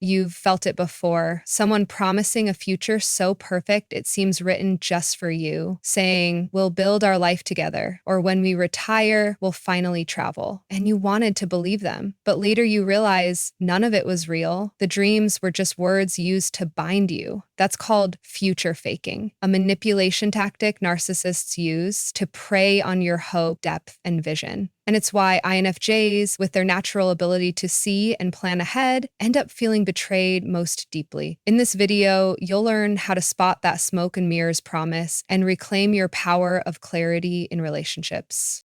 You've felt it before. Someone promising a future so perfect it seems written just for you, saying, "We'll build our life together," or "When we retire, we'll finally travel." And you wanted to believe them. But later you realize none of it was real. The dreams were just words used to bind you. That's called future faking, a manipulation tactic narcissists use to prey on your hope, depth, and vision. And it's why INFJs, with their natural ability to see and plan ahead, end up feeling betrayed most deeply. In this video, you'll learn how to spot that smoke and mirrors promise and reclaim your power of clarity in relationships.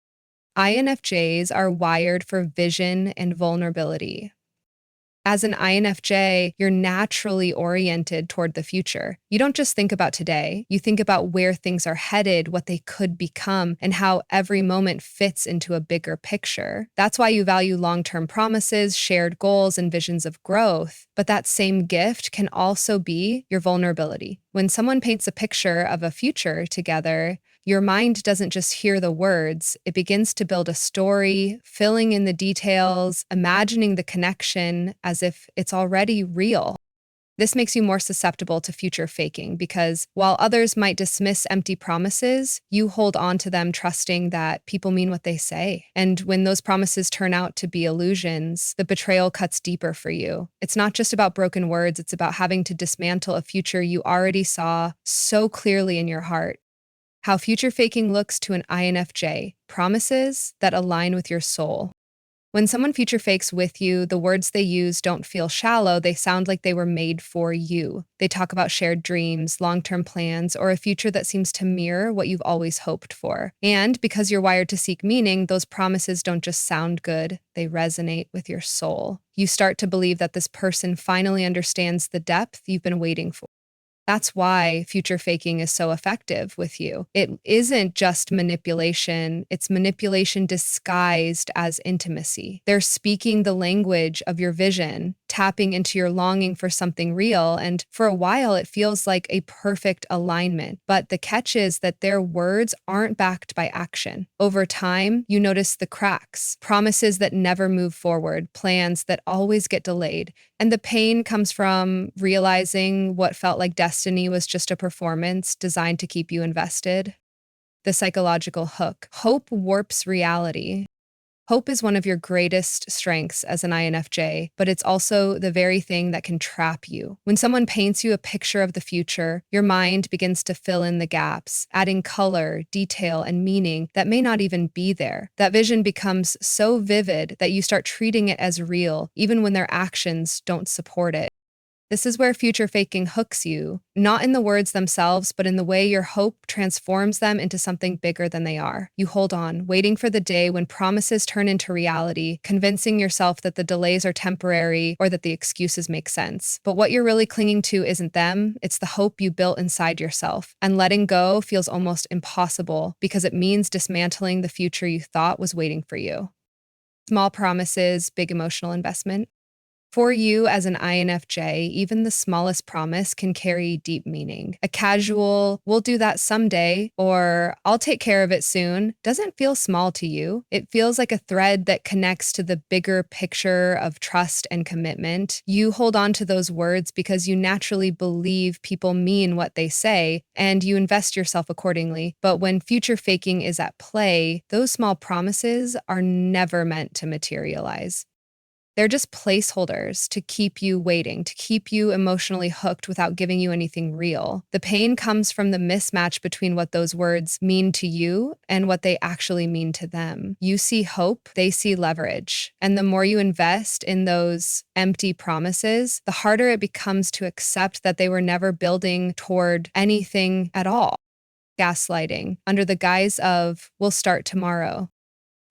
INFJs are wired for vision and vulnerability. As an INFJ, you're naturally oriented toward the future. You don't just think about today, you think about where things are headed, what they could become, and how every moment fits into a bigger picture. That's why you value long-term promises, shared goals, and visions of growth. But that same gift can also be your vulnerability. When someone paints a picture of a future together, your mind doesn't just hear the words, it begins to build a story, filling in the details, imagining the connection as if it's already real. This makes you more susceptible to future faking because while others might dismiss empty promises, you hold on to them trusting that people mean what they say. And when those promises turn out to be illusions, the betrayal cuts deeper for you. It's not just about broken words, it's about having to dismantle a future you already saw so clearly in your heart. How future faking looks to an INFJ, promises that align with your soul. When someone future fakes with you, the words they use don't feel shallow, they sound like they were made for you. They talk about shared dreams, long-term plans, or a future that seems to mirror what you've always hoped for. And because you're wired to seek meaning, those promises don't just sound good, they resonate with your soul. You start to believe that this person finally understands the depth you've been waiting for. That's why future faking is so effective with you. It isn't just manipulation, it's manipulation disguised as intimacy. They're speaking the language of your vision, tapping into your longing for something real, and for a while it feels like a perfect alignment. But the catch is that their words aren't backed by action. Over time, you notice the cracks, promises that never move forward, plans that always get delayed. And the pain comes from realizing what felt like destiny was just a performance designed to keep you invested. The psychological hook. Hope warps reality. Hope is one of your greatest strengths as an INFJ, but it's also the very thing that can trap you. When someone paints you a picture of the future, your mind begins to fill in the gaps, adding color, detail, and meaning that may not even be there. That vision becomes so vivid that you start treating it as real, even when their actions don't support it. This is where future faking hooks you, not in the words themselves, but in the way your hope transforms them into something bigger than they are. You hold on, waiting for the day when promises turn into reality, convincing yourself that the delays are temporary or that the excuses make sense. But what you're really clinging to isn't them, it's the hope you built inside yourself. And letting go feels almost impossible because it means dismantling the future you thought was waiting for you. Small promises, big emotional investment. For you as an INFJ, even the smallest promise can carry deep meaning. A casual, "we'll do that someday," or "I'll take care of it soon," doesn't feel small to you. It feels like a thread that connects to the bigger picture of trust and commitment. You hold on to those words because you naturally believe people mean what they say, and you invest yourself accordingly. But when future faking is at play, those small promises are never meant to materialize. They're just placeholders to keep you waiting, to keep you emotionally hooked without giving you anything real. The pain comes from the mismatch between what those words mean to you and what they actually mean to them. You see hope, they see leverage. And the more you invest in those empty promises, the harder it becomes to accept that they were never building toward anything at all. Gaslighting, under the guise of, "we'll start tomorrow."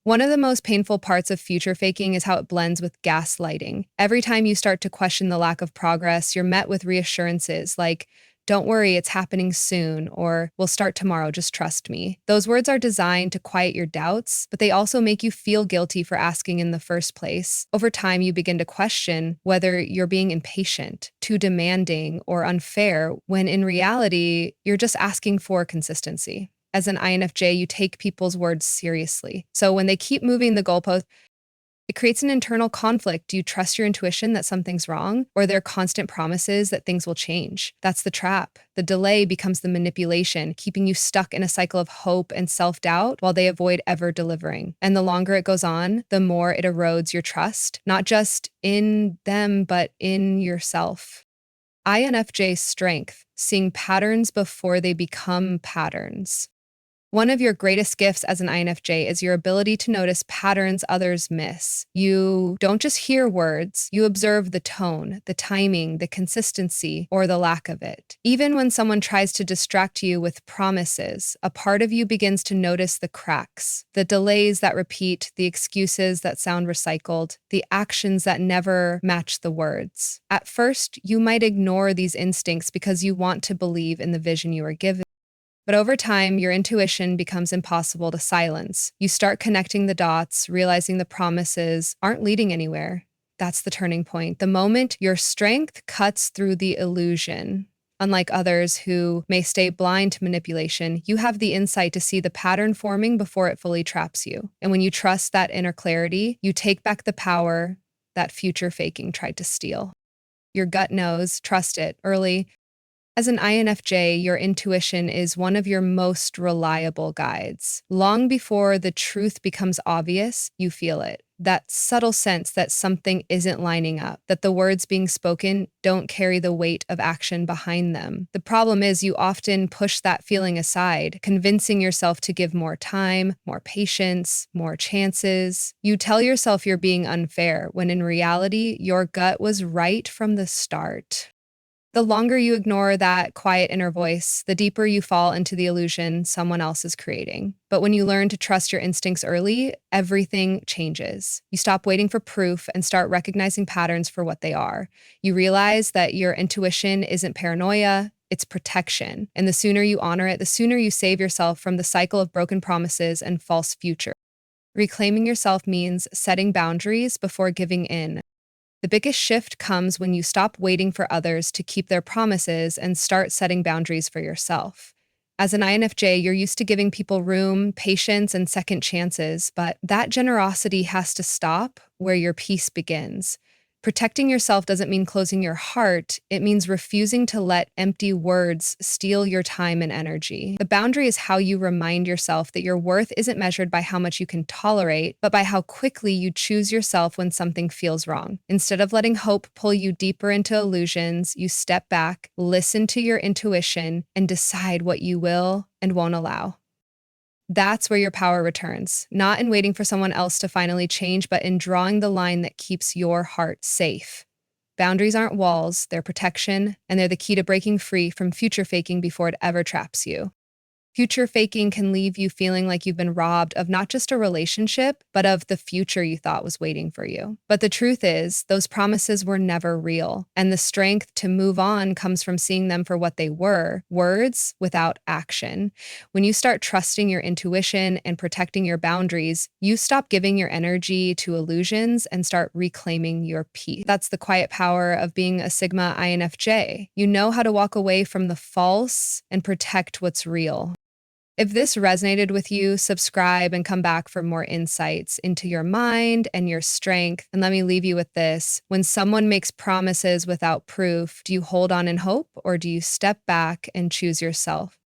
One of the most painful parts of future faking is how it blends with gaslighting. Every time you start to question the lack of progress, you're met with reassurances like, "Don't worry, it's happening soon," or "we'll start tomorrow, just trust me." Those words are designed to quiet your doubts, but they also make you feel guilty for asking in the first place. Over time, you begin to question whether you're being impatient, too demanding, or unfair, when in reality, you're just asking for consistency. As an INFJ, you take people's words seriously. So when they keep moving the goalpost, It creates an internal conflict. Do you trust your intuition that something's wrong, or their constant promises that things will change? That's the trap. The delay becomes the manipulation, keeping you stuck in a cycle of hope and self-doubt while they avoid ever delivering. And the longer it goes on, the more it erodes your trust, not just in them, but in yourself. INFJ's strength, seeing patterns before they become patterns. One of your greatest gifts as an INFJ is your ability to notice patterns others miss. You don't just hear words, you observe the tone, the timing, the consistency, or the lack of it. Even when someone tries to distract you with promises, a part of you begins to notice the cracks, the delays that repeat, the excuses that sound recycled, the actions that never match the words. At first, you might ignore these instincts because you want to believe in the vision you are given. But over time, your intuition becomes impossible to silence. You start connecting the dots, realizing the promises aren't leading anywhere. That's the turning point. The moment your strength cuts through the illusion. Unlike others who may stay blind to manipulation, you have the insight to see the pattern forming before it fully traps you. And when you trust that inner clarity, you take back the power that future faking tried to steal. Your gut knows, trust it early. As an INFJ, your intuition is one of your most reliable guides. Long before the truth becomes obvious, you feel it. That subtle sense that something isn't lining up, that the words being spoken don't carry the weight of action behind them. The problem is you often push that feeling aside, convincing yourself to give more time, more patience, more chances. You tell yourself you're being unfair, when in reality, your gut was right from the start. The longer you ignore that quiet inner voice, the deeper you fall into the illusion someone else is creating. But when you learn to trust your instincts early, everything changes. You stop waiting for proof and start recognizing patterns for what they are. You realize that your intuition isn't paranoia, it's protection. And the sooner you honor it, the sooner you save yourself from the cycle of broken promises and false future. Reclaiming yourself means setting boundaries before giving in. The biggest shift comes when you stop waiting for others to keep their promises and start setting boundaries for yourself. As an INFJ, you're used to giving people room, patience, and second chances, but that generosity has to stop where your peace begins. Protecting yourself doesn't mean closing your heart. It means refusing to let empty words steal your time and energy. The boundary is how you remind yourself that your worth isn't measured by how much you can tolerate, but by how quickly you choose yourself when something feels wrong. Instead of letting hope pull you deeper into illusions, you step back, listen to your intuition, and decide what you will and won't allow. That's where your power returns, not in waiting for someone else to finally change, but in drawing the line that keeps your heart safe. Boundaries aren't walls, they're protection, and they're the key to breaking free from future faking before it ever traps you. Future faking can leave you feeling like you've been robbed of not just a relationship, but of the future you thought was waiting for you. But the truth is, those promises were never real, and the strength to move on comes from seeing them for what they were, words without action. When you start trusting your intuition and protecting your boundaries, you stop giving your energy to illusions and start reclaiming your peace. That's the quiet power of being a Sigma INFJ. You know how to walk away from the false and protect what's real. If this resonated with you, subscribe and come back for more insights into your mind and your strength. And let me leave you with this. When someone makes promises without proof, do you hold on in hope, or do you step back and choose yourself?